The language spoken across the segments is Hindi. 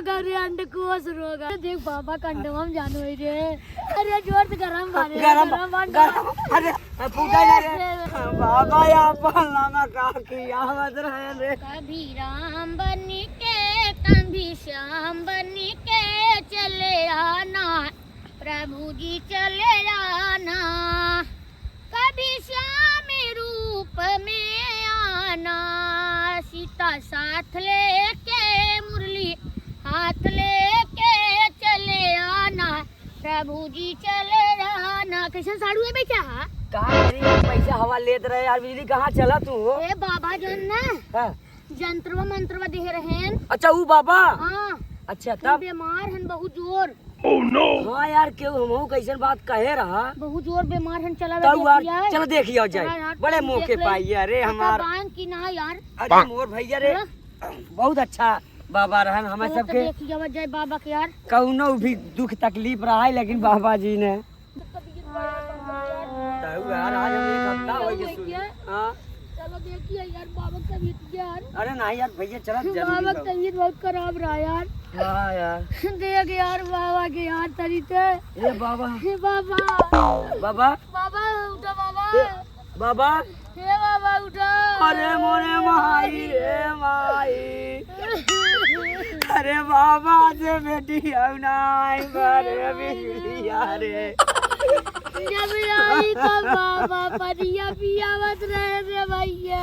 रोग अरे अंडकोश रोग देख बाबा कंडम जानो रे। अरे जोर से गरम बारे गरम अरे पूजा रे बाबा या पहला में का किया मत रहे रे। कभी राम बन के कभी श्याम बन के चले आना प्रभु जी चले आना। कभी श्याम रूप में आना सीता साथ लेके मुरली हाथ लेके चले आना प्रभु जी चले आना। कैसे साड़ू है बेचा कहाँ पैसा हवा लेत रहे यार बिजली कहाँ चला तू? ए बाबा जन ना हाँ। जंत्रवा मंत्रवा दे रहे हैं। अच्छा वो बाबा हाँ अच्छा तब बीमार हैं बहुत जोर। हाँ यार क्यों हम कैसन बात कहे रहा बहुत जोर बीमार हैं। चला तब यार चलो देखिए जाए बड़े मौके पाई अरे हमार की ना यार। अरे मोर भैया रे बहुत अच्छा बाबा रहन हमें सबके देखिए जाए बाबा के यार कौनो भी दुख तकलीफ रहा है लेकिन बाबा जी ने यार आज हम एक हफ्ता हो गया हाँ चलो देखिए यार बाबा का तबीयत यार। अरे नहीं यार भैया चला बाबा का तबीयत बहुत खराब रहा यार। हाँ यार देख यार बाबा के यार तरीके ये बाबा बाबा बाबा बाबा उठा बाबा बाबा हे बाबा उठा। अरे मोरे माई रे माई अरे बाबा से बेटी औनाई बारे बिजलिया रे जब आई तो बाबा परिया पिया मत रहे रे भैया।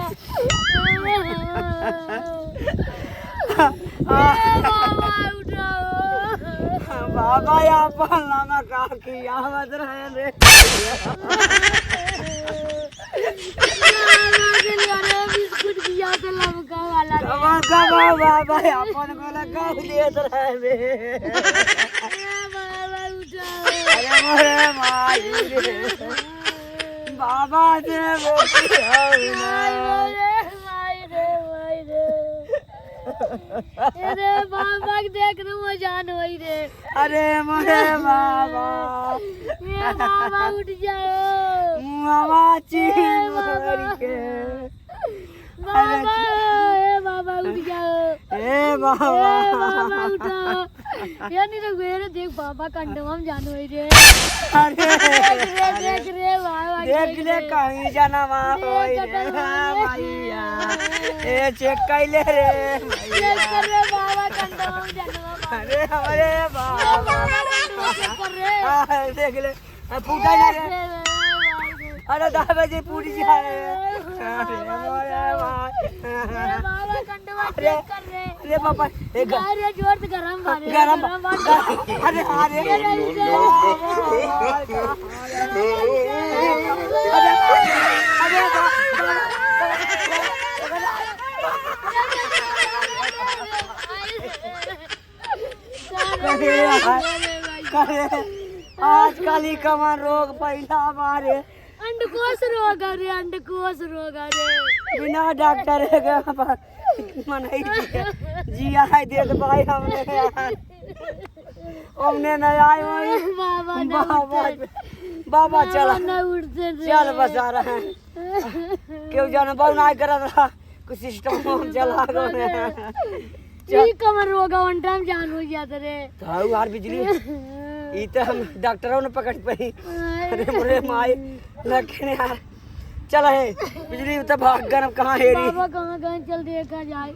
बाबा उठाओ बाबा या पहला में का किया मत रहे रे। बिस्कुट पिया तो लमका वाला बाबा अपन को लगा देत रहे रे। बाबा उठाओ अरे मोरे माई रे बाबा से बेटी औनाई अरे बाबा देख रू जान होई रे। अरे मोरे बाबा ये बाबा उठ जाओ मामा चीन के बाबा ए बाबा उठ जाओ ए बाबा बाबा उठो यानी तो वेरे देख बाबा कंडम जानो होई रे। अरे देख रे बाबा देख ले कहीं जाना मां होई रे भैया ए चेक कैले रे देख रे बाबा कंडम जानो। अरे हमारे बाबा कर रे देख ले पूजा ना रे अरे 10 बजे पूरी जा रे। अरे मोरे भाई बाबा कंडम चेक कर रे। अरे बाबा एक अरे जोर से गरम बारे गरम अरे अरे आजकल ही कमान रोग पहला हमारे अंडकोश रोग अरे अंडकोश रोग अरे बिना डॉक्टर के मन जिया है दे भाई हमने न आए बाबा बाबा बाबा चला न उठते चल बसा रहे हैं क्यों जाना बहुत ना कर रहा कुछ सिस्टम चला गो ठीक कमर रोगा वन टाइम जान हो जाता रे। तो यार बिजली ई तो हम डॉक्टरों ने पकड़ पाई। अरे मोरे माई लखने यार चल है बिजली तो भाग गरम कहाँ हेरी बाबा कहाँ चल देखा जाए।